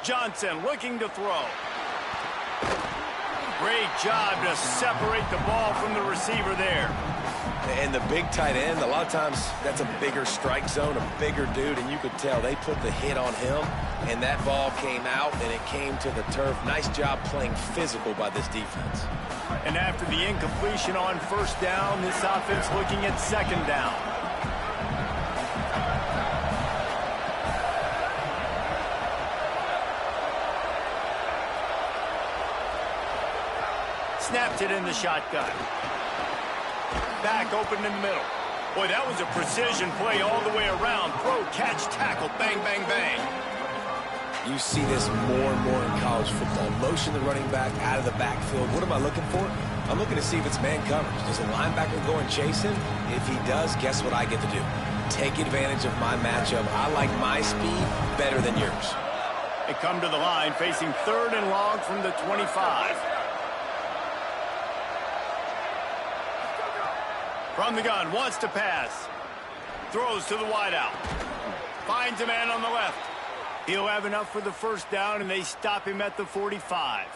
Johnson looking to throw. Great job to separate the ball from the receiver there. And the big tight end, a lot of times that's a bigger strike zone, a bigger dude, and you could tell they put the hit on him, and that ball came out, and it came to the turf. Nice job playing physical by this defense. And after the incompletion on first down, this offense looking at second down. Snapped it in the shotgun. Back open in the middle. Boy, that was a precision play all the way around. Throw, catch, tackle, bang, bang, bang. You see this more and more in college football. Motion the running back out of the backfield. What am I looking for? I'm looking to see if it's man coverage. Does a linebacker go and chase him? If he does, guess what I get to do? Take advantage of my matchup. I like my speed better than yours. They come to the line facing 3rd and long from the 25. From the gun, wants to pass. Throws to the wideout. Finds a man on the left. He'll have enough for the first down, and they stop him at the 45.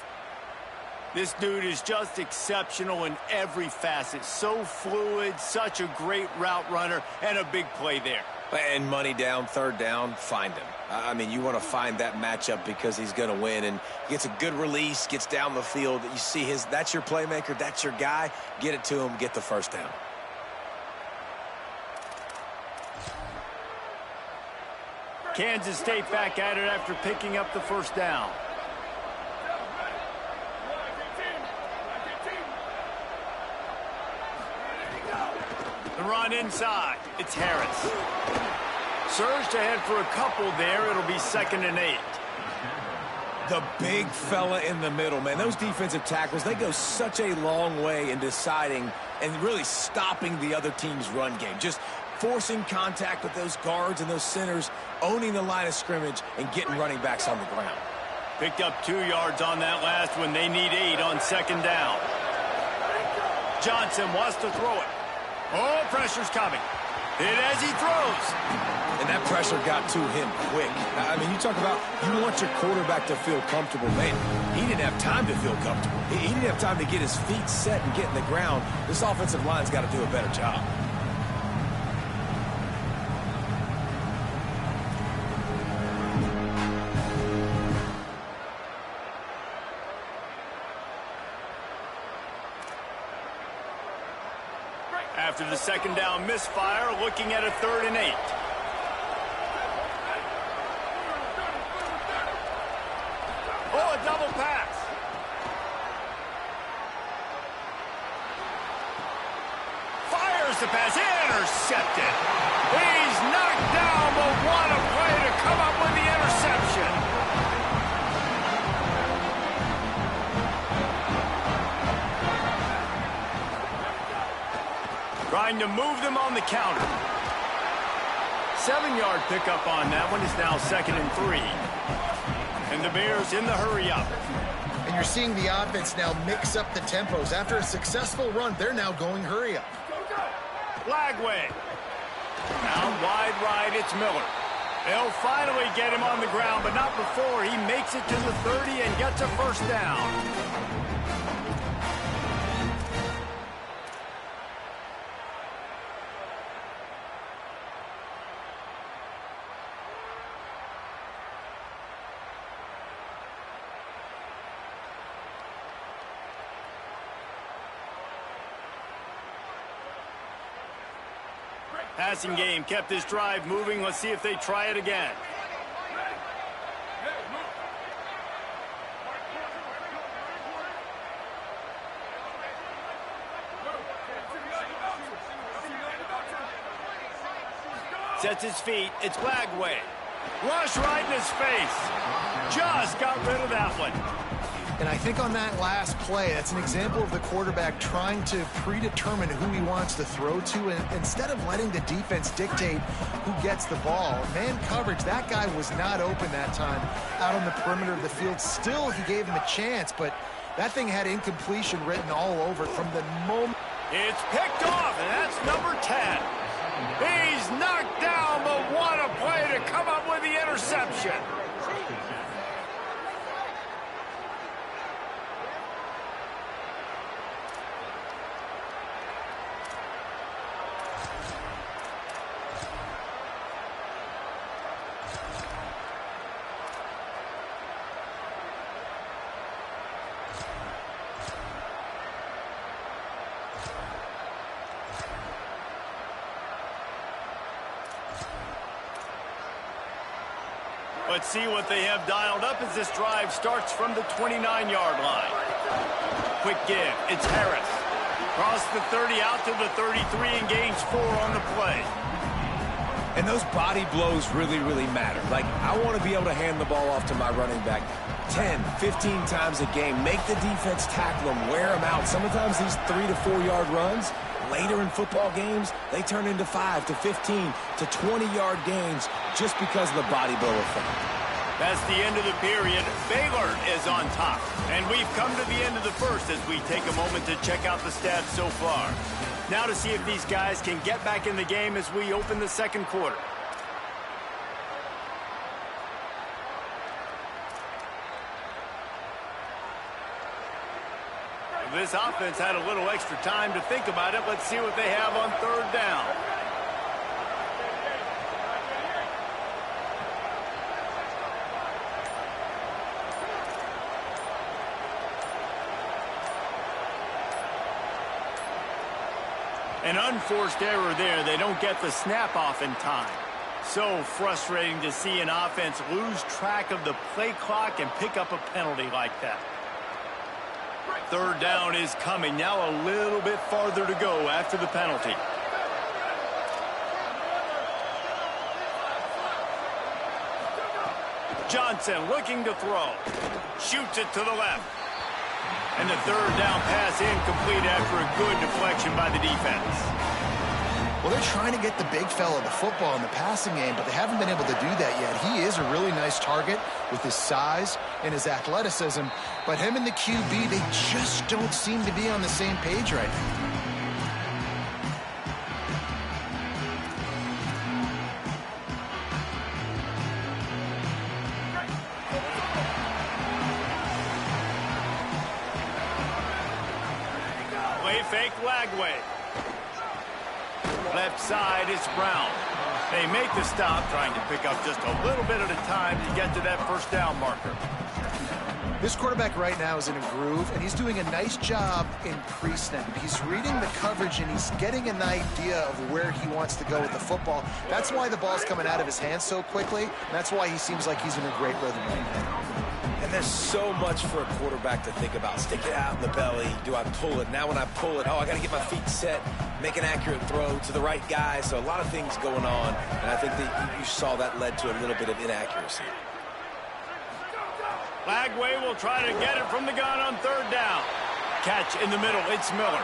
This dude is just exceptional in every facet. So fluid, such a great route runner, and a big play there. And money down, 3rd down, find him. I mean, you want to find that matchup because he's going to win, and he gets a good release, gets down the field. You see that's your playmaker, that's your guy. Get it to him, get the first down. Kansas State back at it after picking up the first down. The run inside. It's Harris. Surged ahead for a couple there. It'll be 2nd and 8. The big fella in the middle, man. Those defensive tackles, they go such a long way in deciding and really stopping the other team's run game. Just forcing contact with those guards and those centers, owning the line of scrimmage, and getting running backs on the ground. Picked up 2 yards on that last one. They need 8 on 2nd down. Johnson wants to throw it. Oh, pressure's coming. Hit as he throws. And that pressure got to him quick. I mean, you talk about you want your quarterback to feel comfortable. Man, he didn't have time to feel comfortable. He didn't have time to get his feet set and get in the ground. This offensive line's got to do a better job. After the 2nd down misfire, looking at a 3rd and 8. Oh, a double pass. Fires the pass, intercepted. He's knocked down, but what a play to come up with the interception. Trying to move them on the counter. 7-yard pickup on that one. Is now 2nd and 3. And the Bears in the hurry up. And you're seeing the offense now mix up the tempos. After a successful run, they're now going hurry up. Lagway. Now wide right, it's Miller. They'll finally get him on the ground, but not before he makes it to the 30 and gets a first down. Passing game kept this drive moving. Let's see if they try it again. Sets his feet. It's Lagway. Rush right in his face. Just got rid of that one. And I think on that last play, that's an example of the quarterback trying to predetermine who he wants to throw to, and instead of letting the defense dictate who gets the ball. Man coverage, that guy was not open that time out on the perimeter of the field. Still, he gave him a chance, but that thing had incompletion written all over it from the moment. It's picked off, and that's number 10. He's knocked down, but what a play to come up with the interception. Let's see what they have dialed up as this drive starts from the 29-yard line. Quick give. It's Harris. Cross the 30 out to the 33 and gains 4 on the play. And those body blows really, really matter. Like, I want to be able to hand the ball off to my running back 10, 15 times a game. Make the defense tackle them, wear them out. Sometimes these 3 to 4 yard runs, later in football games, they turn into 5 to 15 to 20-yard gains just because of the body blow effect. That's the end of the period. Baylor is on top. And we've come to the end of the first as we take a moment to check out the stats so far. Now to see if these guys can get back in the game as we open the second quarter. This offense had a little extra time to think about it. Let's see what they have on third down. An unforced error there. They don't get the snap off in time. So frustrating to see an offense lose track of the play clock and pick up a penalty like that. Third down is coming. Now a little bit farther to go after the penalty. Johnson looking to throw. Shoots it to the left. And the third down pass incomplete after a good deflection by the defense. Well, they're trying to get the big fella the football in the passing game, but they haven't been able to do that yet. He is a really nice target with his size and his athleticism, but him and the QB, they just don't seem to be on the same page right now. Play fake Lagway. Left side is Brown. They make the stop, trying to pick up just a little bit at a time to get to that first down marker. This quarterback right now is in a groove, and he's doing a nice job in pre-snap. He's reading the coverage, and he's getting an idea of where he wants to go with the football. That's why the ball's coming out of his hands so quickly, and that's why he seems like he's in a great rhythm right now. And there's so much for a quarterback to think about. Stick it out in the belly. Do I pull it? Now when I pull it, I got to get my feet set, make an accurate throw to the right guy. So a lot of things going on, and I think that you saw that led to a little bit of inaccuracy. Lagway will try to get it from the gun on third down. Catch in the middle. It's Miller.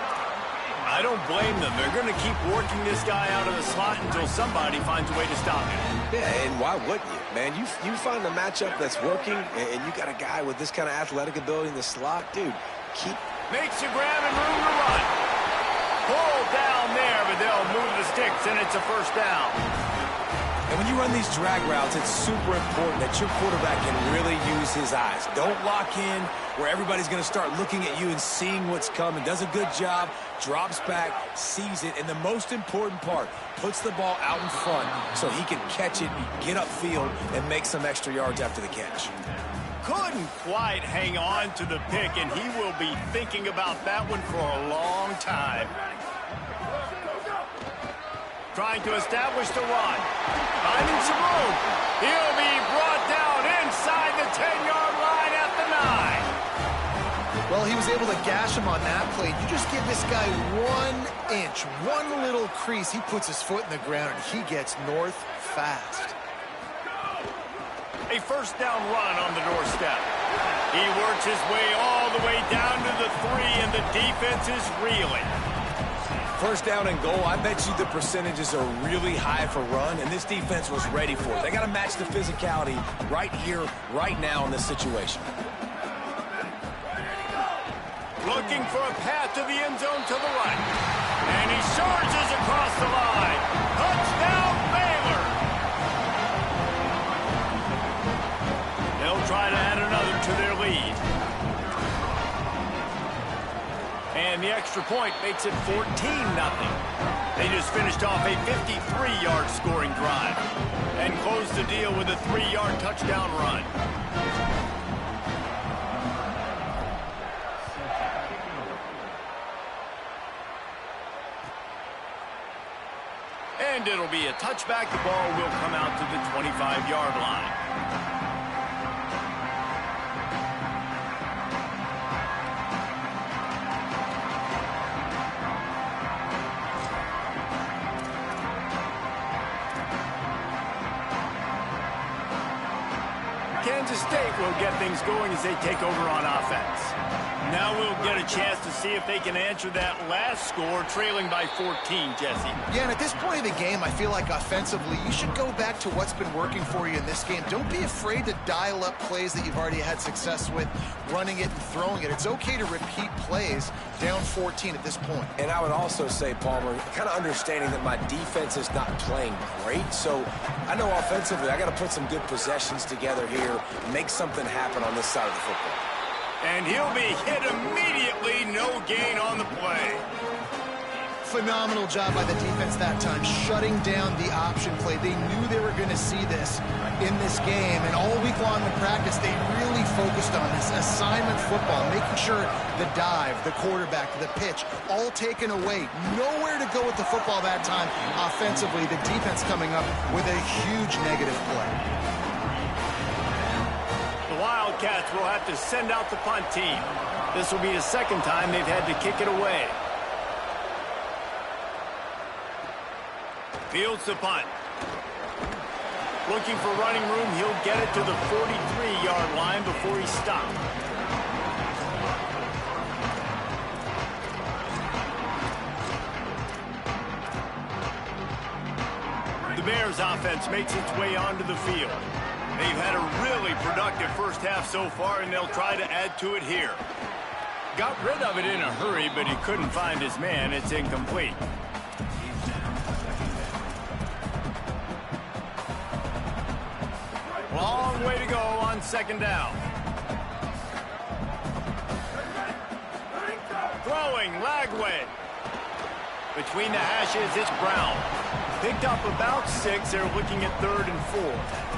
I don't blame them. They're going to keep working this guy out of the slot until somebody finds a way to stop him. Yeah, and why wouldn't you, man? You find a matchup that's working, and you got a guy with this kind of athletic ability in the slot, dude. Makes a grab and room to run. Pull down there, but they'll move the sticks, and it's a first down. And when you run these drag routes, it's super important that your quarterback can really use his eyes. Don't lock in where everybody's going to start looking at you and seeing what's coming. Does a good job, drops back, sees it, and the most important part, puts the ball out in front so he can catch it, get upfield, and make some extra yards after the catch. Couldn't quite hang on to the pick, and he will be thinking about that one for a long time. Trying to establish the run. Finding some room. He'll be brought down inside the 10-yard line at the 9. Well, he was able to gash him on that play. You just give this guy 1 inch, one little crease. He puts his foot in the ground, and he gets north fast. A first down run on the doorstep. He works his way all the way down to the 3, and the defense is reeling. First down and goal, I bet you the percentages are really high for run, and this defense was ready for it. They got to match the physicality right here, right now in this situation. Looking for a path to the end zone to the right. And he charges across the line. Touchdown, Baylor! They'll try to add another to their lead. And the extra point makes it 14-0. They just finished off a 53-yard scoring drive and closed the deal with a 3-yard touchdown run. And it'll be a touchback. The ball will come out to the 25-yard line. Kansas State will get things going as they take over on offense. Now we'll get a chance to see if they can answer that last score, trailing by 14, Jesse. Yeah, and at this point of the game, I feel like offensively, you should go back to what's been working for you in this game. Don't be afraid to dial up plays that you've already had success with, running it and throwing it. It's okay to repeat plays down 14 at this point. And I would also say, Palmer, kind of understanding that my defense is not playing great, so I know offensively I got to put some good possessions together here, make something happen on this side of the football. And he'll be hit immediately, no gain on the play. Phenomenal job by the defense that time, shutting down the option play. They knew they were going to see this in this game, and all week long in practice, they really focused on this assignment football, making sure the dive, the quarterback, the pitch, all taken away. Nowhere to go with the football that time offensively. The defense coming up with a huge negative play. Wildcats will have to send out the punt team. This will be the second time they've had to kick it away. Fields the punt. Looking for running room, he'll get it to the 43-yard line before he's stopped. The Bears offense makes its way onto the field. They've had a really productive first half so far, and they'll try to add to it here. Got rid of it in a hurry, but he couldn't find his man. It's incomplete. Long way to go on second down. Throwing, Lagway. Between the hashes, it's Brown. Picked up about 6. They're looking at 3rd and 4.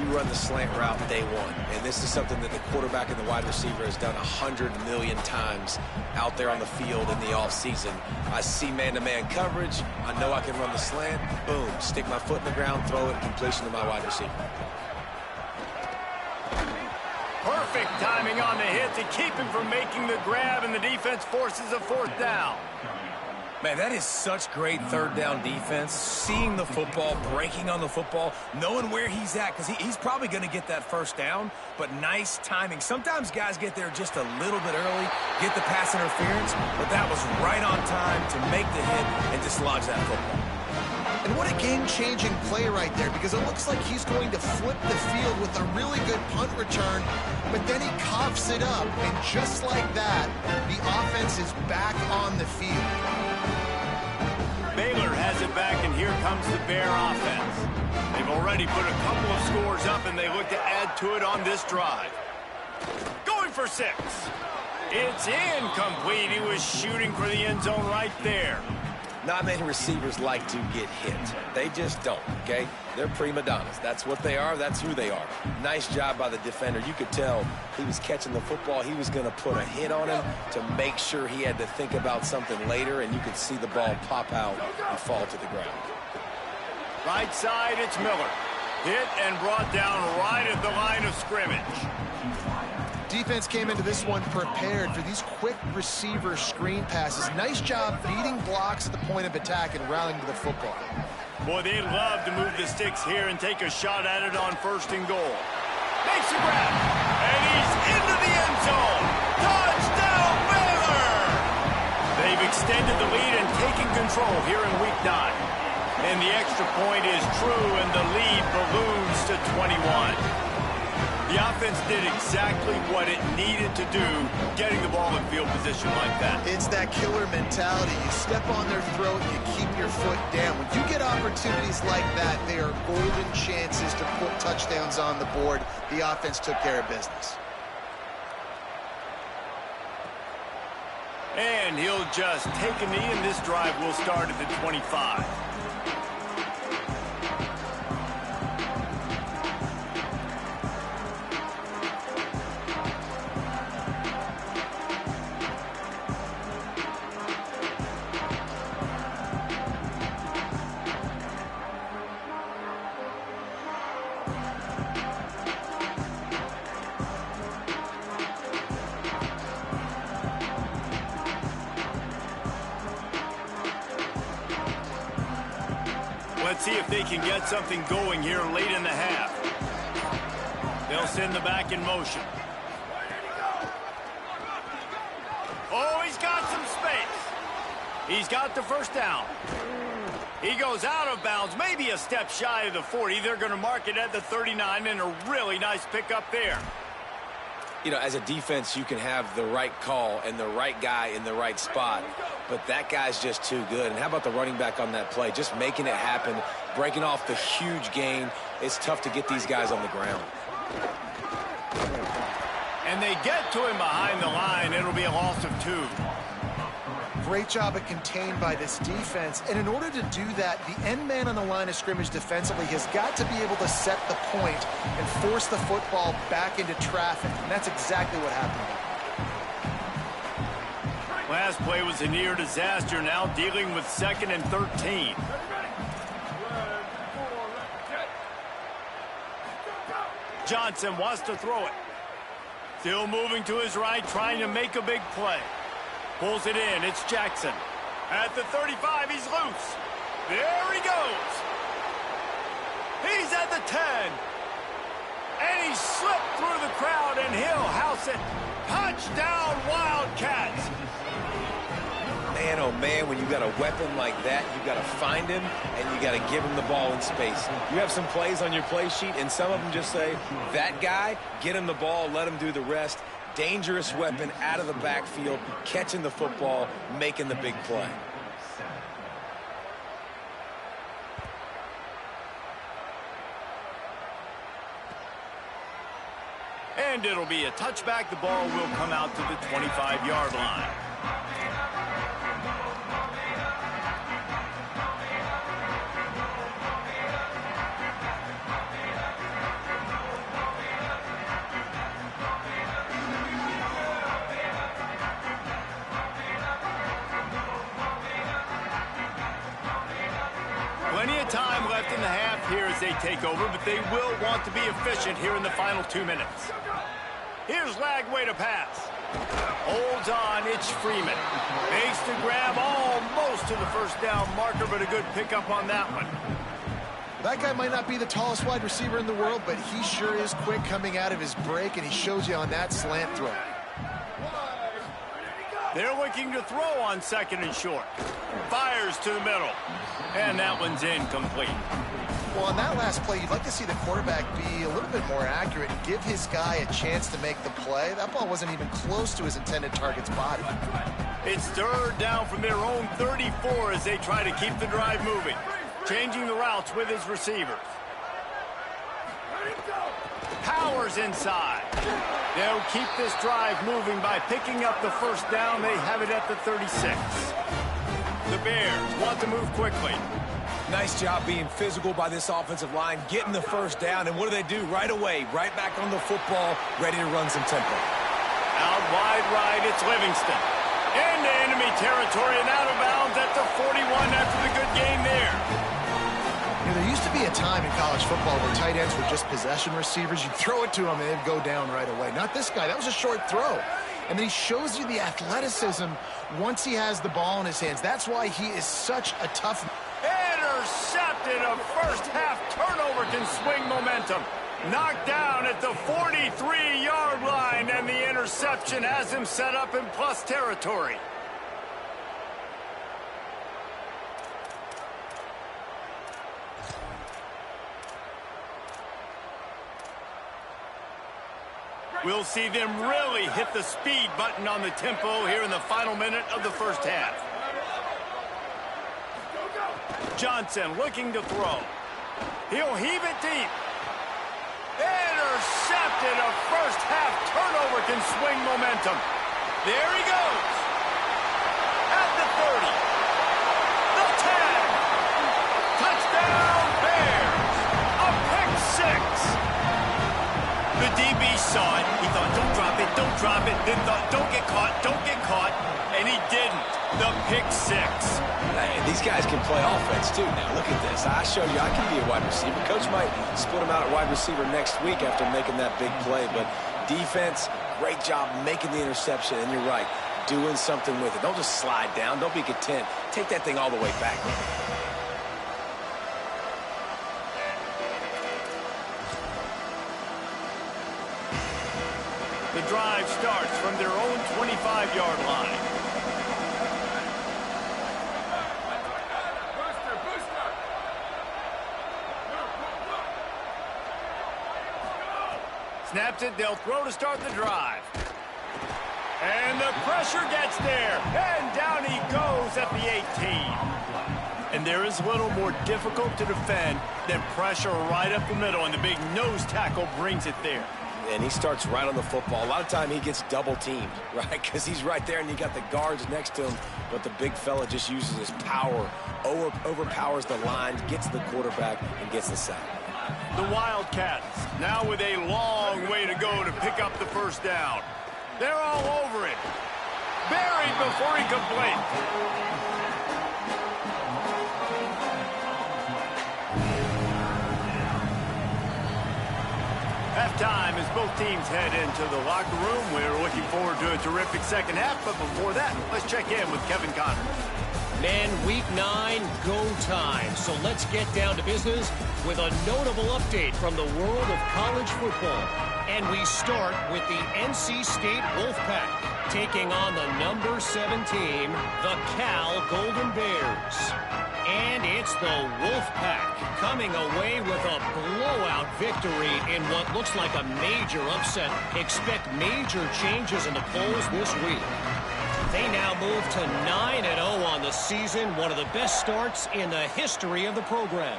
You run the slant route day one, and this is something that the quarterback and the wide receiver has done 100 million times out there on the field in the offseason. I see man-to-man coverage. I know I can run the slant. Boom, stick my foot in the ground, throw it, completion to my wide receiver. Perfect timing on the hit to keep him from making the grab, and the defense forces a 4th down. Man, that is such great 3rd down defense. Seeing the football, breaking on the football, knowing where he's at, because he's probably going to get that 1st down, but nice timing. Sometimes guys get there just a little bit early, get the pass interference, but that was right on time to make the hit and dislodge that football. And what a game-changing play right there, because it looks like he's going to flip the field with a really good punt return, but then he coughs it up, and just like that, the offense is back on the field. Baylor has it back, and here comes the Bear offense. They've already put a couple of scores up, and they look to add to it on this drive. Going for 6. It's incomplete. He was shooting for the end zone right there. Not many receivers like to get hit. They just don't, okay? They're prima donnas. That's what they are. That's who they are. Nice job by the defender. You could tell he was catching the football. He was going to put a hit on him to make sure he had to think about something later, and you could see the ball pop out and fall to the ground. Right side, it's Miller. Hit and brought down right at the line of scrimmage. Defense came into this one prepared for these quick receiver screen passes. Nice job beating blocks at the point of attack and rallying to the football. Boy, they'd love to move the sticks here and take a shot at it on 1st and goal. Makes a grab, and he's into the end zone. Touchdown, Baylor! They've extended the lead and taken control here in Week 9. And the extra point is true, and the lead balloons to 21. The offense did exactly what it needed to do, getting the ball in field position like that. It's that killer mentality. You step on their throat, you keep your foot down. When you get opportunities like that, they are golden chances to put touchdowns on the board. The offense took care of business. And he'll just take a knee, and this drive will start at the 25. Let's see if they can get something going here late in the half. They'll send the back in motion. Oh, he's got some space. He's got the first down. He goes out of bounds, maybe a step shy of the 40. They're going to mark it at the 39, and a really nice pickup there. You know, as a defense, you can have the right call and the right guy in the right spot, but that guy's just too good. And how about the running back on that play? Just making it happen, breaking off the huge gain. It's tough to get these guys on the ground. And they get to him behind the line. It'll be a loss of 2. Great job at contained by this defense. And in order to do that, the end man on the line of scrimmage defensively has got to be able to set the point and force the football back into traffic. And that's exactly what happened. Last play was a near disaster. Now dealing with 2nd and 13. Johnson wants to throw it. Still moving to his right, trying to make a big play. Pulls it in. It's Jackson. At the 35, he's loose. There he goes. He's at the 10. And he slipped through the crowd, and he'll house it. Touchdown, Wildcats. Man, oh man, when you got a weapon like that, you got to find him, and you got to give him the ball in space. You have some plays on your play sheet, and some of them just say, that guy, get him the ball, let him do the rest. Dangerous weapon out of the backfield, catching the football, making the big play. And it'll be a touchback. The ball will come out to the 25-yard line. Plenty of time left in the half here as they take over, but they will want to be efficient here in the final 2 minutes. Here's Lagway to pass. Holds on, it's Freeman. Makes the grab almost to the first down marker, but a good pickup on that one. That guy might not be the tallest wide receiver in the world, but he sure is quick coming out of his break, and he shows you on that slant throw. They're looking to throw on 2nd and short. Fires to the middle. And that one's incomplete. Well, on that last play, you'd like to see the quarterback be a little bit more accurate and give his guy a chance to make the play. That ball wasn't even close to his intended target's body. It's 3rd down from their own 34 as they try to keep the drive moving. Changing the routes with his receivers. Powers inside. They'll keep this drive moving by picking up the first down. They have it at the 36. The Bears want to move quickly. Nice job being physical by this offensive line, getting the first down, and what do? Right away, right back on the football, ready to run some tempo. Out wide right, it's Livingston. Into enemy territory and out of bounds at the 41 after the good game there. You know, there used to be a time in college football where tight ends were just possession receivers. You'd throw it to them and they'd go down right away. Not this guy. That was a short throw. And then he shows you the athleticism once he has the ball in his hands. That's why he is such a tough... Intercepted. A first half turnover can swing momentum. Knocked down at the 43-yard line, and the interception has him set up in plus territory. We'll see them really hit the speed button on the tempo here in the final minute of the first half. Johnson looking to throw. He'll heave it deep. Intercepted. A first half turnover can swing momentum. There he goes. At the 30. The 10. Touchdown Bears. A pick six. The DB saw it. He thought, don't drop it, don't drop it. Then thought, don't get caught, don't get caught. And he didn't. The pick six. Hey, these guys can play offense, too. Now, look at this. I showed you I can be a wide receiver. Coach might split him out at wide receiver next week after making that big play. But defense, great job making the interception. And you're right, doing something with it. Don't just slide down. Don't be content. Take that thing all the way back. The drive starts from their own 25-yard line. Snaps it, they'll throw to start the drive. And the pressure gets there. And down he goes at the 18. And there is a little more difficult to defend than pressure right up the middle. And the big nose tackle brings it there. And he starts right on the football. A lot of time he gets double teamed, right? Because he's right there and you got the guards next to him. But the big fella just uses his power, overpowers the line, gets the quarterback, and gets the sack. The Wildcats now with a long way to go to pick up the first down. They're all over it. Buried before he could blink. Halftime as both teams head into the locker room. We're looking forward to a terrific second half, but before that, let's check in with Kevin Connors. Men, week 9, go time. So let's get down to business with a notable update from the world of college football. And we start with the NC State Wolfpack taking on the number 7 team, the Cal Golden Bears. And it's the Wolfpack coming away with a blowout victory in what looks like a major upset. Expect major changes in the polls this week. They now move to 9-0 on the season, one of the best starts in the history of the program.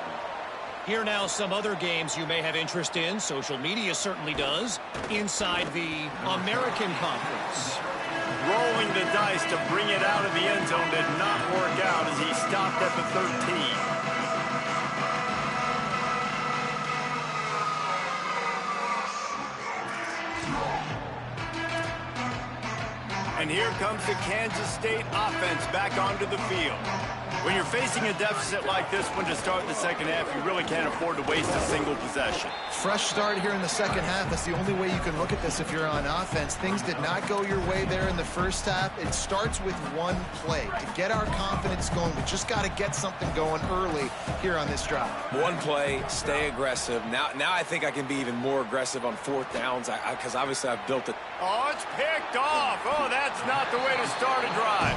Here now some other games you may have interest in. Social media certainly does. Inside the American Conference. Rolling the dice to bring it out of the end zone did not work out as he stopped at the 13. And here comes the Kansas State offense back onto the field. When you're facing a deficit like this one to start the second half, you really can't afford to waste a single possession. Fresh start here in the second half. That's the only way you can look at this if you're on offense. Things did not go your way there in the first half. It starts with one play. To get our confidence going, we just got to get something going early here on this drive. One play, stay aggressive. Now I think I can be even more aggressive on fourth downs because obviously I've built it. Oh, it's picked off. Oh, that's not the way to start a drive.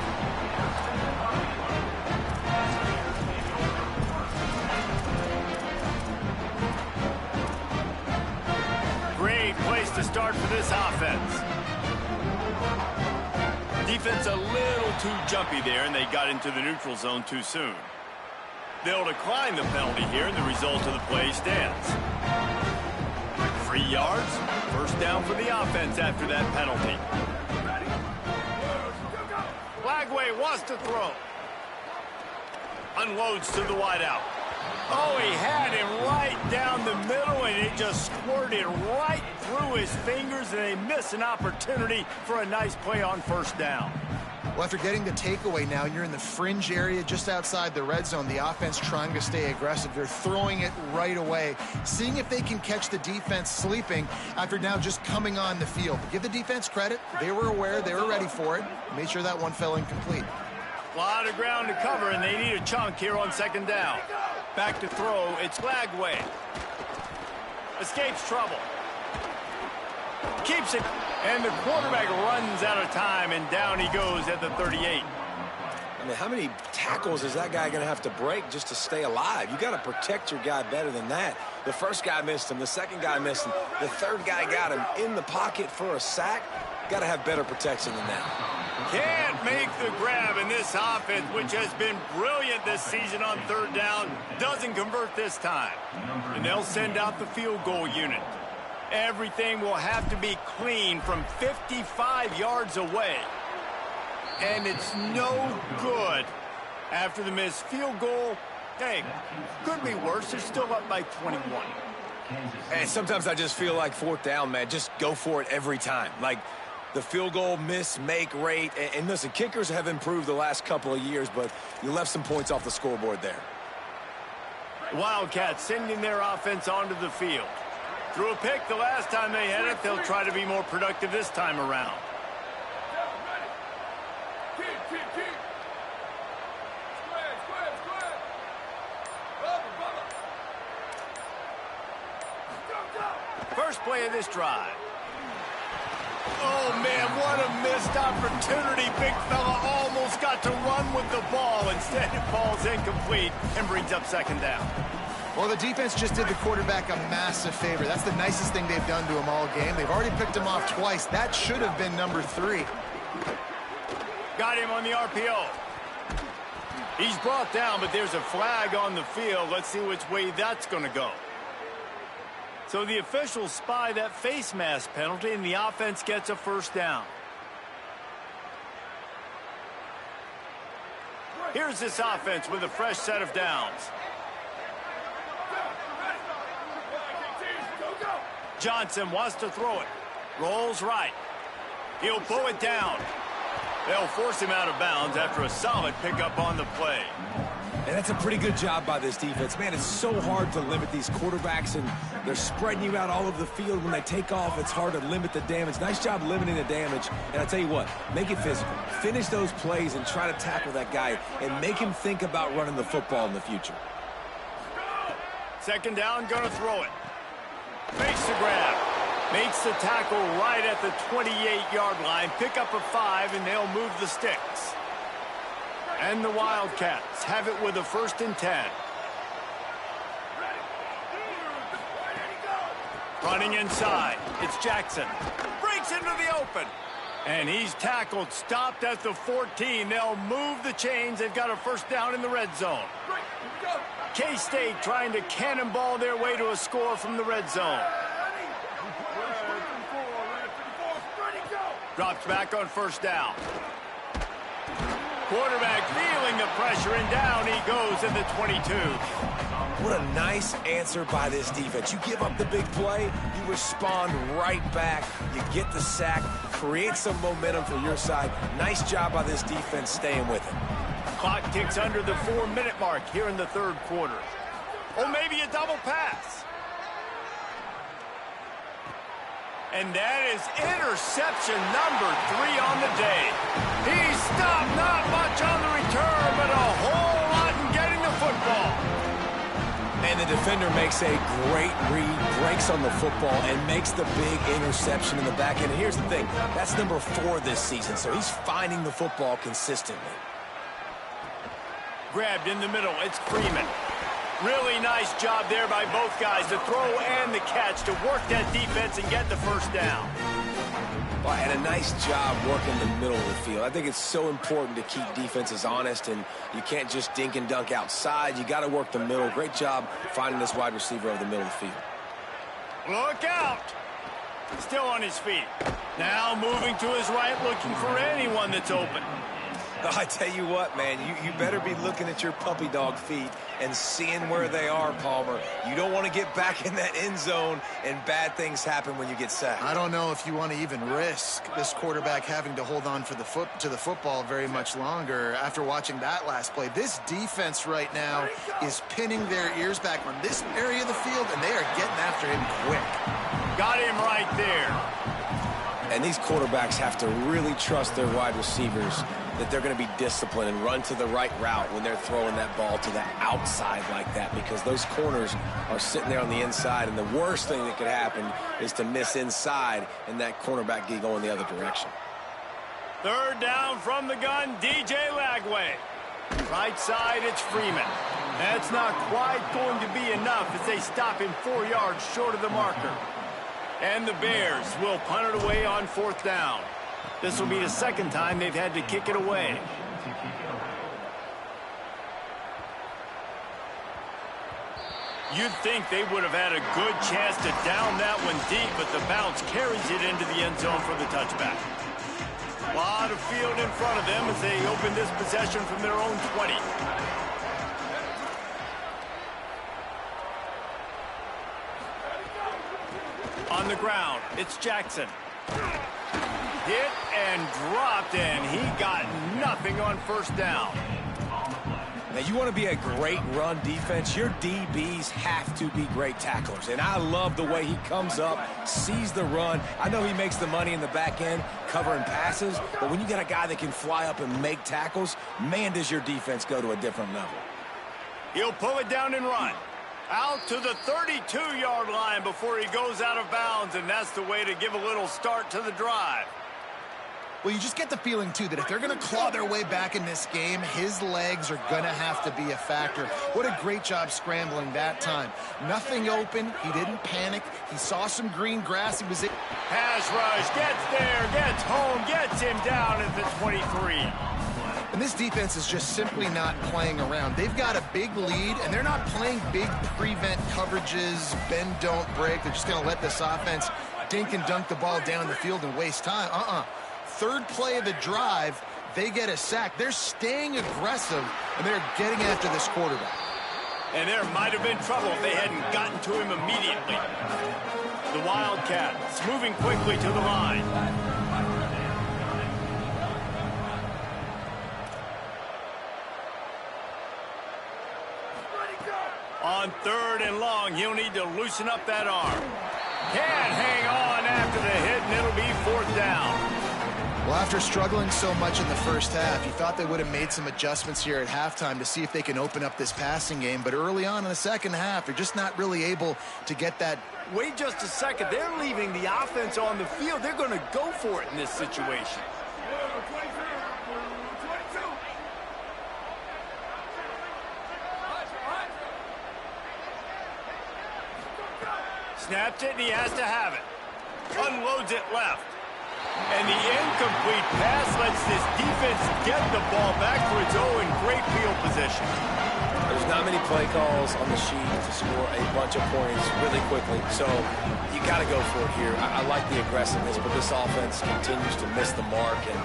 Great place to start for this offense. Defense a little too jumpy there, and they got into the neutral zone too soon. They'll decline the penalty here, and the result of the play stands. 3 yards, first down for the offense after that penalty. Flagway wants to throw. Unloads to the wideout. Oh, he had him right down the middle, and it just squirted right through his fingers, and they miss an opportunity for a nice play on first down. Well, after getting the takeaway now, you're in the fringe area just outside the red zone. The offense trying to stay aggressive. They're throwing it right away, seeing if they can catch the defense sleeping after now just coming on the field. Give the defense credit. They were aware. They were ready for it. Made sure that one fell incomplete. A lot of ground to cover, and they need a chunk here on second down. Back to throw, it's Flagway. Escapes trouble. Keeps it, and the quarterback runs out of time, and down he goes at the 38. I mean, how many tackles is that guy going to have to break just to stay alive? You got to protect your guy better than that. The first guy missed him. The second guy missed him. The third guy got him in the pocket for a sack. Got to have better protection than that. Can't make the grab, in this offense, which has been brilliant this season on third down, doesn't convert this time. And they'll send out the field goal unit. Everything will have to be clean from 55 yards away. And it's no good after the missed field goal. Hey, could be worse. They're still up by 21. And sometimes I just feel like fourth down, man, just go for it every time. Like, the field goal miss-make rate. And listen, kickers have improved the last couple of years, but you left some points off the scoreboard there. Wildcats sending their offense onto the field. Threw a pick the last time they had it. They'll try to be more productive this time around. First play of this drive. Oh, man, what a missed opportunity. Big fella almost got to run with the ball. Instead, it falls incomplete and brings up second down. Well, the defense just did the quarterback a massive favor. That's the nicest thing they've done to him all game. They've already picked him off twice. That should have been number 3. Got him on the RPO. He's brought down, but there's a flag on the field. Let's see which way that's going to go. So the officials spy that face mask penalty, and the offense gets a first down. Here's this offense with a fresh set of downs. Johnson wants to throw it. Rolls right. He'll pull it down. They'll force him out of bounds after a solid pickup on the play. And that's a pretty good job by this defense. Man, it's so hard to limit these quarterbacks, and they're spreading you out all over the field. When they take off, it's hard to limit the damage. Nice job limiting the damage. And I tell you what, make it physical. Finish those plays and try to tackle that guy and make him think about running the football in the future. Second down, gonna throw it. Makes the grab. Makes the tackle right at the 28-yard line. Pick up a 5, and they'll move the sticks. And the Wildcats have it with a 1st and 10. Running inside. It's Jackson. Breaks into the open. And he's tackled, stopped at the 14. They'll move the chains. They've got a first down in the red zone. K-State trying to cannonball their way to a score from the red zone. Drops back on first down. Quarterback feeling the pressure, and down he goes at the 22. What a nice answer by this defense. You give up the big play, you respond right back. You get the sack, create some momentum for your side. Nice job by this defense staying with it. Clock ticks under the 4-minute mark here in the third quarter. Or maybe a double pass. And that is interception number 3 on the day. He stopped, not much on the return, but a whole lot in getting the football. And the defender makes a great read, breaks on the football, and makes the big interception in the back end. And here's the thing, that's number 4 this season, so he's finding the football consistently. Grabbed in the middle, it's Freeman. Really nice job there by both guys, the throw and the catch, to work that defense and get the first down. Well, and a nice job working the middle of the field. I think it's so important to keep defenses honest, and you can't just dink and dunk outside. You got to work the middle. Great job finding this wide receiver over the middle of the field. Look out! Still on his feet. Now moving to his right, looking for anyone that's open. I tell you what, man, you better be looking at your puppy dog feet and seeing where they are, Palmer. You don't want to get back in that end zone and bad things happen when you get sacked. I don't know if you want to even risk this quarterback having to hold on for the football very much longer after watching that last play. This defense right now is pinning their ears back on this area of the field, and they are getting after him quick. Got him right there. And these quarterbacks have to really trust their wide receivers that they're going to be disciplined and run to the right route when they're throwing that ball to the outside like that, because those corners are sitting there on the inside, and the worst thing that could happen is to miss inside and that cornerback get going the other direction. Third down from the gun, DJ Lagway. Right side, it's Freeman. That's not quite going to be enough as they stop him 4 yards short of the marker. And the Bears will punt it away on 4th down. This will be the second time they've had to kick it away. You'd think they would have had a good chance to down that one deep, but the bounce carries it into the end zone for the touchback. A lot of field in front of them as they open this possession from their own 20. On the ground, it's Jackson. Hit and dropped, and he got nothing on first down. Now, you want to be a great run defense, your DBs have to be great tacklers. And I love the way he comes up, sees the run. I know he makes the money in the back end covering passes, but when you got a guy that can fly up and make tackles, man, does your defense go to a different level. He'll pull it down and run. Out to the 32-yard line before he goes out of bounds, and that's the way to give a little start to the drive. Well, you just get the feeling, too, that if they're going to claw their way back in this game, his legs are going to have to be a factor. What a great job scrambling that time. Nothing open. He didn't panic. He saw some green grass. He was in. Pass rush, gets there, gets home, gets him down at the 23. And this defense is just simply not playing around. They've got a big lead, and they're not playing big prevent coverages, bend, don't break. They're just going to let this offense dink and dunk the ball down the field and waste time. Third play of the drive, they get a sack. They're staying aggressive, and they're getting after this quarterback. And there might have been trouble if they hadn't gotten to him immediately. The Wildcats moving quickly to the line. On 3rd and long, he'll need to loosen up that arm. Can't hang on after the hit, and it'll be 4th down. Well, after struggling so much in the first half, you thought they would have made some adjustments here at halftime to see if they can open up this passing game. But early on in the second half, they're just not really able to get that. Wait just a second. They're leaving the offense on the field. They're going to go for it in this situation. Snaps it, and he has to have it. Unloads it left. And the incomplete pass lets this defense get the ball back for its own great field position. There's not many play calls on the sheet to score a bunch of points really quickly, so you got to go for it here. I like the aggressiveness, but this offense continues to miss the mark, and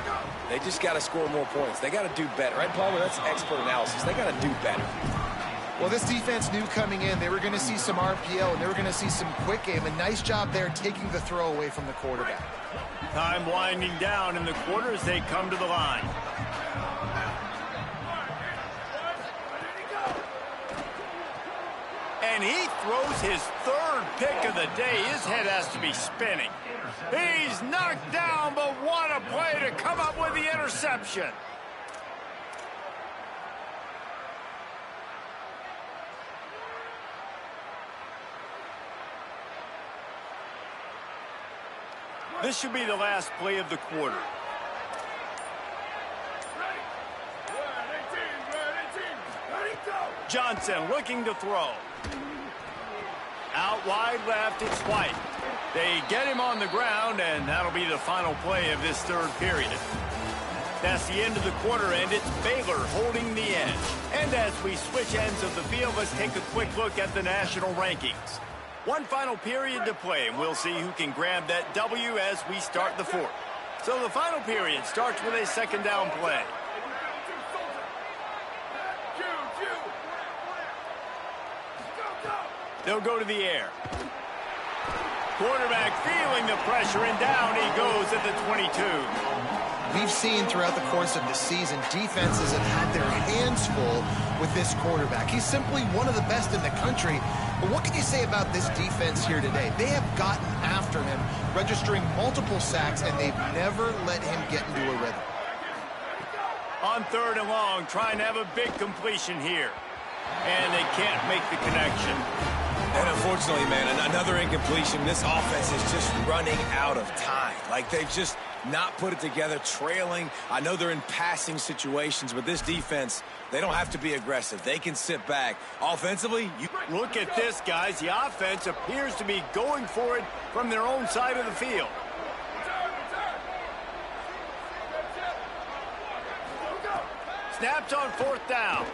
they just got to score more points. They got to do better, right, Palmer? That's expert analysis. They got to do better. Well, this defense knew coming in they were going to see some RPO, and they were going to see some quick game. A nice job there taking the throw away from the quarterback. Time winding down in the quarter as they come to the line. And he throws his 3rd pick of the day. His head has to be spinning. He's knocked down, but what a play to come up with the interception. This should be the last play of the quarter. Johnson looking to throw. Out wide left, it's White. They get him on the ground, and that'll be the final play of this 3rd period. That's the end of the quarter, and it's Baylor holding the edge. And as we switch ends of the field, let's take a quick look at the national rankings. One final period to play, and we'll see who can grab that W as we start the 4th. So the final period starts with a 2nd down play. They'll go to the air. Quarterback feeling the pressure, and down he goes at the 22. We've seen throughout the course of the season, defenses have had their hands full with this quarterback. He's simply one of the best in the country. But what can you say about this defense here today? They have gotten after him, registering multiple sacks, and they've never let him get into a rhythm. On 3rd and long, trying to have a big completion here. And they can't make the connection. And unfortunately, man, another incompletion. This offense is just running out of time. Like, they've just not put it together, trailing. I know they're in passing situations, but this defense, they don't have to be aggressive. They can sit back. Offensively, look at this, guys. The offense appears to be going for it from their own side of the field. Snaps on 4th down.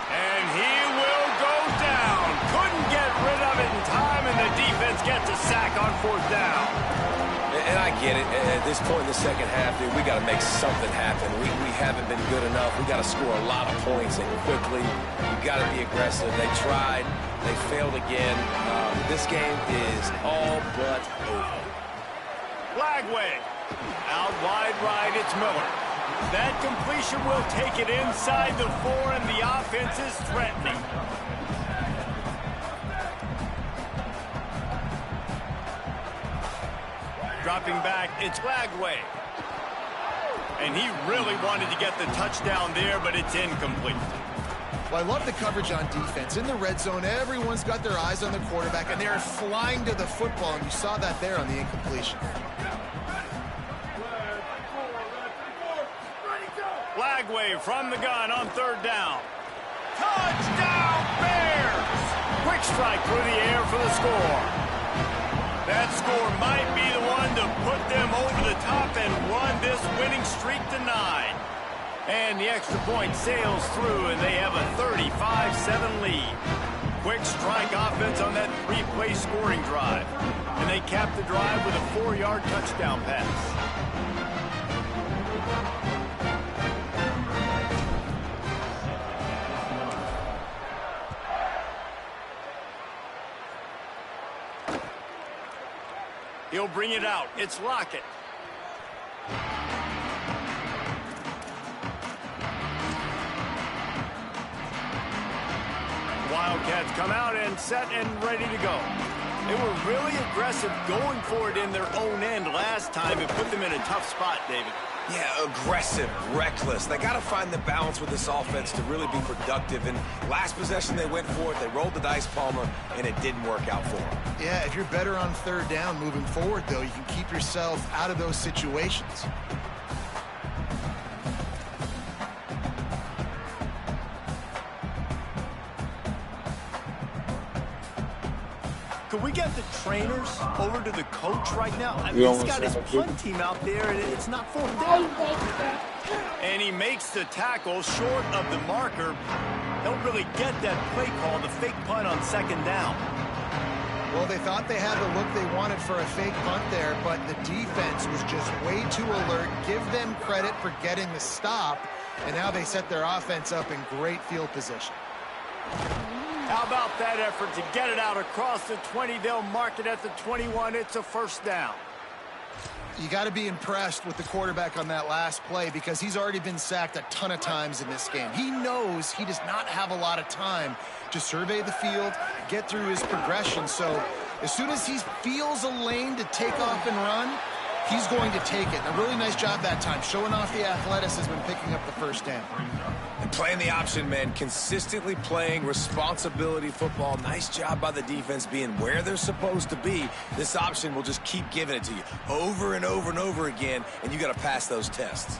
And he will go down. Couldn't get rid of it in time, and the defense gets a sack on 4th down. And I get it. At this point in the second half, dude, we got to make something happen. We haven't been good enough. We got to score a lot of points, and quickly. We got to be aggressive. They tried. They failed again. This game is all but over. Flagway. Out wide right, it's Miller. That completion will take it inside the 4, and the offense is threatening. Dropping back, it's Flagway. And he really wanted to get the touchdown there, but it's incomplete. Well, I love the coverage on defense. In the red zone, everyone's got their eyes on the quarterback, and they're flying to the football, and you saw that there on the incompletion. Flag wave from the gun on third down. Touchdown, Bears! Quick strike through the air for the score. That score might be the one to put them over the top and run this winning streak to 9. And the extra point sails through, and they have a 35-7 lead. Quick strike offense on that 3-play scoring drive. And they cap the drive with a 4-yard touchdown pass. He'll bring it out. It's Lockett. Wildcats come out and set and ready to go. They were really aggressive going for it in their own end last time. It put them in a tough spot, David. Yeah, aggressive, reckless. They got to find the balance with this offense to really be productive. And last possession, they went for it. They rolled the dice, Palmer, and it didn't work out for them. Yeah, if you're better on third down moving forward, though, you can keep yourself out of those situations. Could we get the trainers over to the coach right now? I mean, he's got his punt team out there, and it's not fourth down. And he makes the tackle short of the marker. Don't really get that play call, the fake punt on second down. Well, they thought they had the look they wanted for a fake punt there, but the defense was just way too alert. Give them credit for getting the stop, and now they set their offense up in great field position. How about that effort to get it out across the 20? They'll mark it at the 21. It's a first down. You got to be impressed with the quarterback on that last play because he's already been sacked a ton of times in this game. He knows he does not have a lot of time to survey the field, get through his progression. So as soon as he feels a lane to take off and run, he's going to take it. And a really nice job that time, showing off the athleticism and picking up the first down. And playing the option, man, consistently playing responsibility football. Nice job by the defense being where they're supposed to be. This option will just keep giving it to you over and over and over again, and you got to pass those tests.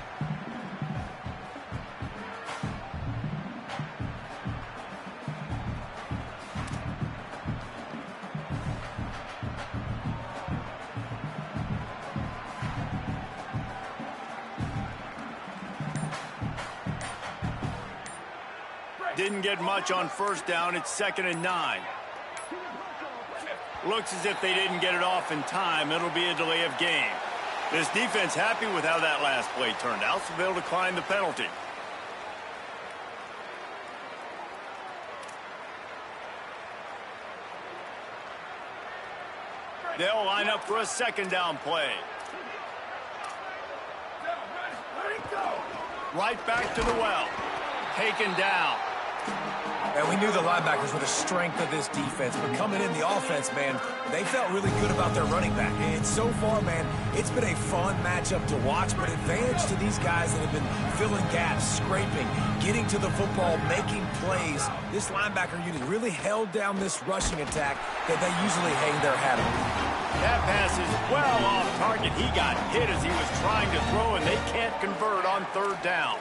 Didn't get much on first down. It's 2nd and 9. Looks as if they didn't get it off in time. It'll be a delay of game. This defense happy with how that last play turned out, so they'll decline the penalty. They'll line up for a second down play. Right back to the well. Taken down. And we knew the linebackers were the strength of this defense, but coming in the offense, man, they felt really good about their running back. And so far, man, it's been a fun matchup to watch, but advantage to these guys that have been filling gaps, scraping, getting to the football, making plays. This linebacker unit really held down this rushing attack that they usually hang their hat on. That pass is well off target. He got hit as he was trying to throw, and they can't convert on third down.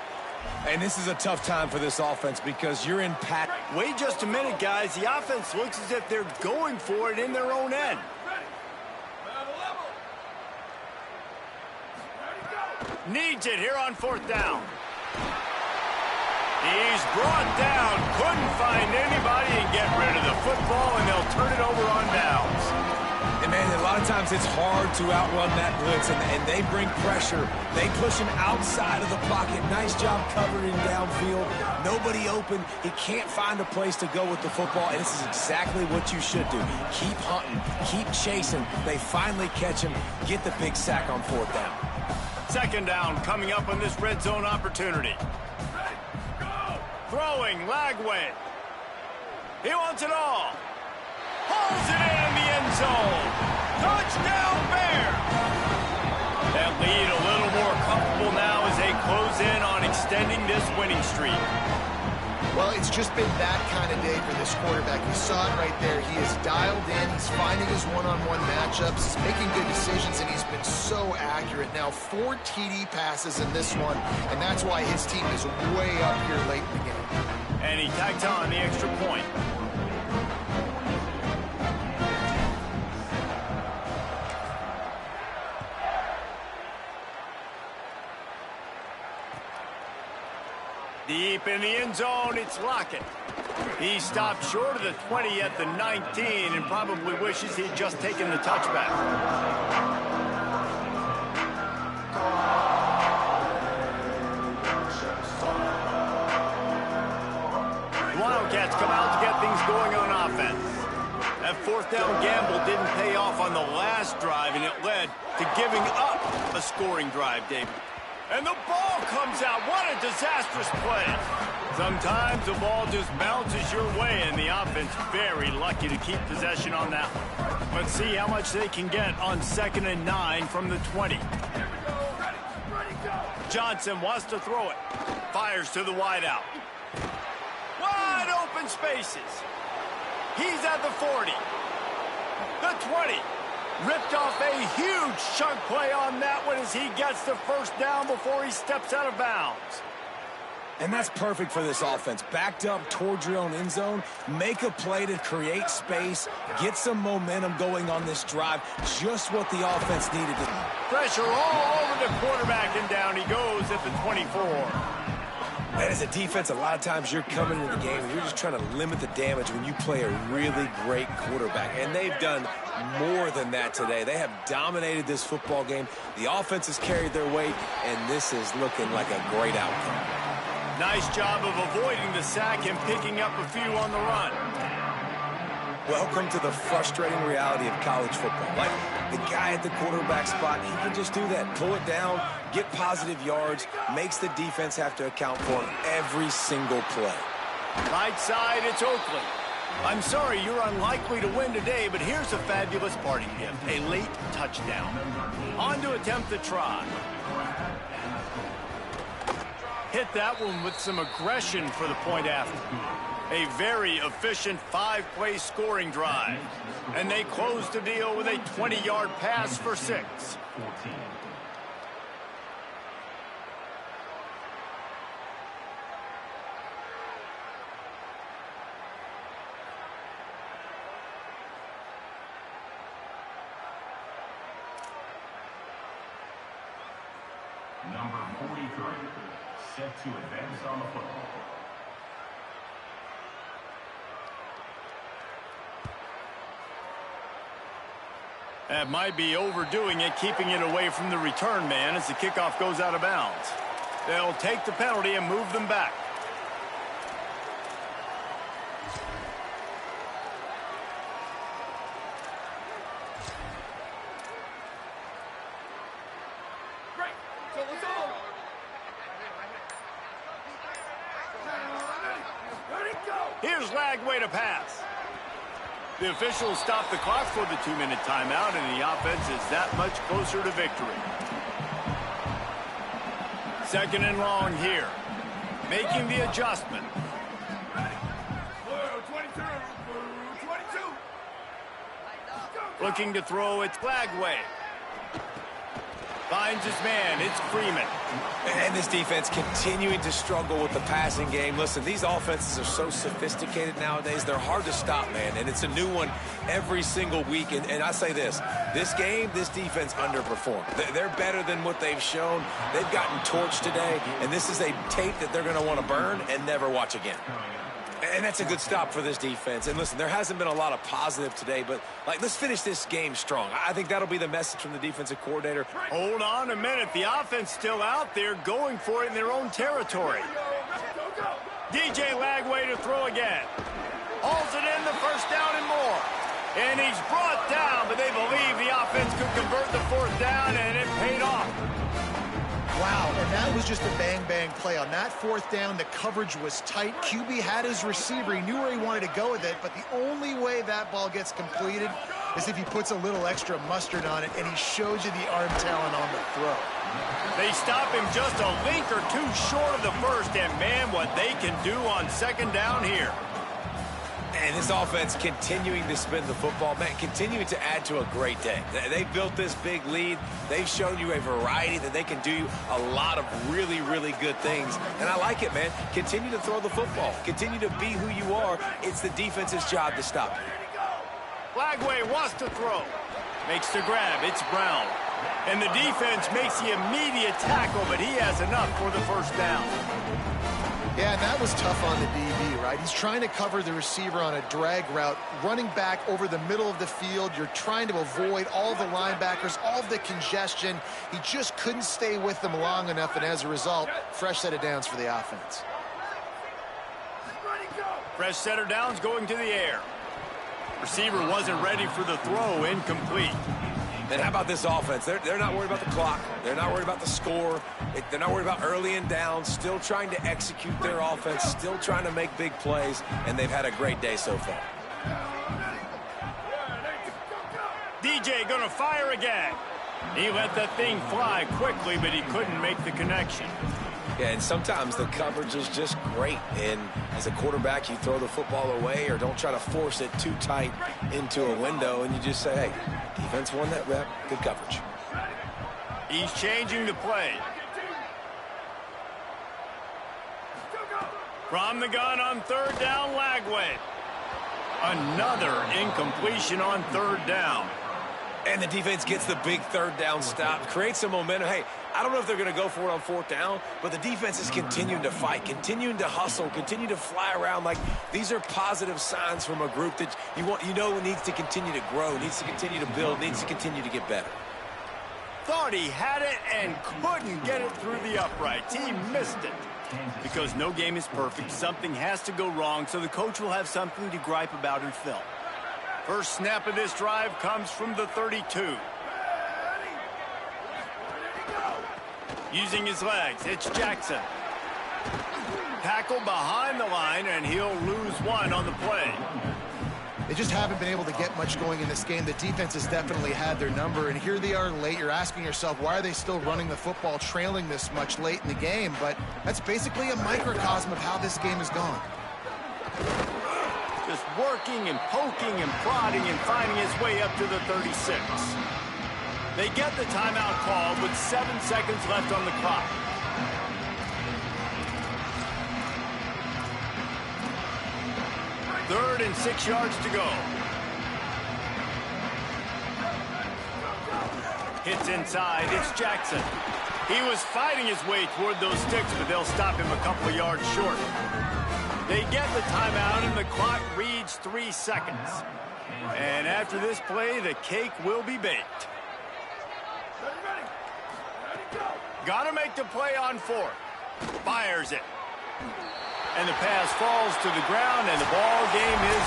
And this is a tough time for this offense because you're in pat. Wait just a minute, guys. The offense looks as if they're going for it in their own end. Needs it here on fourth down. He's brought down. Couldn't find anybody and get rid of the football, and they'll turn it over on downs. And, man, a lot of times it's hard to outrun that blitz, and they bring pressure. They push him outside of the pocket. Nice job covering downfield. Nobody open. He can't find a place to go with the football, and this is exactly what you should do. Keep hunting. Keep chasing. They finally catch him. Get the big sack on fourth down. Second down coming up on this red zone opportunity. Throwing, Lagway. He wants it all. Pulls it in the end zone. Touchdown, Bears. That lead a little more comfortable now as they close in on extending this winning streak. Well, it's just been that kind of day for this quarterback. You saw it right there. He is dialed in. He's finding his one-on-one matchups. He's making good decisions, and he's been so accurate. Now, 4 TD passes in this one, and that's why his team is way up here late in the game. And he tacked on the extra point. Deep in the end zone, it's Lockett. He stopped short of the 20 at the 19 and probably wishes he'd just taken the touchback. The Wildcats come out to get things going on offense. That 4th down gamble didn't pay off on the last drive, and it led to giving up a scoring drive, David. And the ball comes out. What a disastrous play. Sometimes the ball just bounces your way, and the offense very lucky to keep possession on that one. Let's see how much they can get on 2nd and 9 from the 20. Johnson wants to throw it. Fires to the wideout. Wide open spaces. He's at the 40. The 20. Ripped off a huge chunk play on that one as he gets the 1st down before he steps out of bounds. And that's perfect for this offense. Backed up towards your own end zone, make a play to create space, get some momentum going on this drive. Just what the offense needed to do. Pressure all over the quarterback, and down he goes at the 24. And as a defense, a lot of times you're coming into the game and you're just trying to limit the damage when you play a really great quarterback. And they've done more than that today. They have dominated this football game. The offense has carried their weight, and this is looking like a great outcome. Nice job of avoiding the sack and picking up a few on the run. Welcome to the frustrating reality of college football. Like, the guy at the quarterback spot, he can just do that. Pull it down, get positive yards, makes the defense have to account for him every single play. Right side, it's Oakland. I'm sorry you're unlikely to win today, but here's a fabulous parting gift. A late touchdown. On to attempt the try. Hit that one with some aggression for the point after. A very efficient 5-play scoring drive. And they close the deal with a 20-yard pass for 6. Number 43, set to advance on the football. That might be overdoing it, keeping it away from the return man as the kickoff goes out of bounds. They'll take the penalty and move them back. Here's Lagway to pass. The officials stop the clock for the 2-minute timeout, and the offense is that much closer to victory. 2nd and long here. Making the adjustment. Looking to throw, it's Lagway. Finds his man, it's Freeman. And this defense continuing to struggle with the passing game. Listen, these offenses are so sophisticated nowadays. They're hard to stop, man. And it's a new one every single week. And I say this game, this defense underperformed. They're better than what they've shown. They've gotten torched today. And this is a tape that they're going to want to burn and never watch again. And that's a good stop for this defense. And listen, there hasn't been a lot of positive today, but let's finish this game strong. I think that'll be the message from the defensive coordinator. Hold on a minute. The offense still out there going for it in their own territory. DJ Lagway to throw again. Hauls it in, the 1st down and more. And he's brought down, but they believe the offense could convert the 4th down, and it paid off. Wow, and that was just a bang-bang play. On that 4th down, the coverage was tight. QB had his receiver. He knew where he wanted to go with it, but the only way that ball gets completed is if he puts a little extra mustard on it, and he shows you the arm talent on the throw. They stop him just a link or two short of the first, and man, what they can do on second down here. And this offense continuing to spin the football, man, continuing to add to a great day. They built this big lead. They've shown you a variety that they can do a lot of really, really good things. And I like it, man. Continue to throw the football. Continue to be who you are. It's the defense's job to stop you. Flagway wants to throw. Makes the grab. It's Brown. And the defense makes the immediate tackle, but he has enough for the first down. Yeah, and that was tough on the DB, right? He's trying to cover the receiver on a drag route, running back over the middle of the field. You're trying to avoid all the linebackers, all of the congestion. He just couldn't stay with them long enough, and as a result, fresh set of downs for the offense. Fresh set of downs going to the air. Receiver wasn't ready for the throw, incomplete. And how about this offense? They're not worried about the clock. They're not worried about the score. They're not worried about early and down. Still trying to execute their offense. Still trying to make big plays. And they've had a great day so far. DJ gonna fire again. He let that thing fly quickly, but he couldn't make the connection. Yeah, and sometimes the coverage is just great. And as a quarterback, you throw the football away or don't try to force it too tight into a window. And you just say, hey, defense won that rep. Good coverage. He's changing the play. From the gun on third down, Lagway. Another incompletion on third down. And the defense gets the big third down stop, creates some momentum. Hey, I don't know if they're going to go for it on fourth down, but the defense is continuing to fight, continuing to hustle, continue to fly around. Like, these are positive signs from a group that you know needs to continue to grow, needs to continue to build, needs to continue to get better. Thought he had it and couldn't get it through the uprights. He missed it. Because no game is perfect, something has to go wrong, so the coach will have something to gripe about in film. First snap of this drive comes from the 32. Using his legs, it's Jackson. Tackle behind the line, and he'll lose one on the play. They just haven't been able to get much going in this game. The defense has definitely had their number, and here they are late. You're asking yourself, why are they still running the football, trailing this much late in the game? But that's basically a microcosm of how this game has gone. Just working and poking and prodding and finding his way up to the 36. They get the timeout called with 7 seconds left on the clock. Third and 6 yards to go. Hits inside. It's Jackson. He was fighting his way toward those sticks, but they'll stop him a couple of yards short. They get the timeout, and the clock reads 3 seconds. And after this play, the cake will be baked. Got to make the play on fourth. Fires it. And the pass falls to the ground, and the ball game is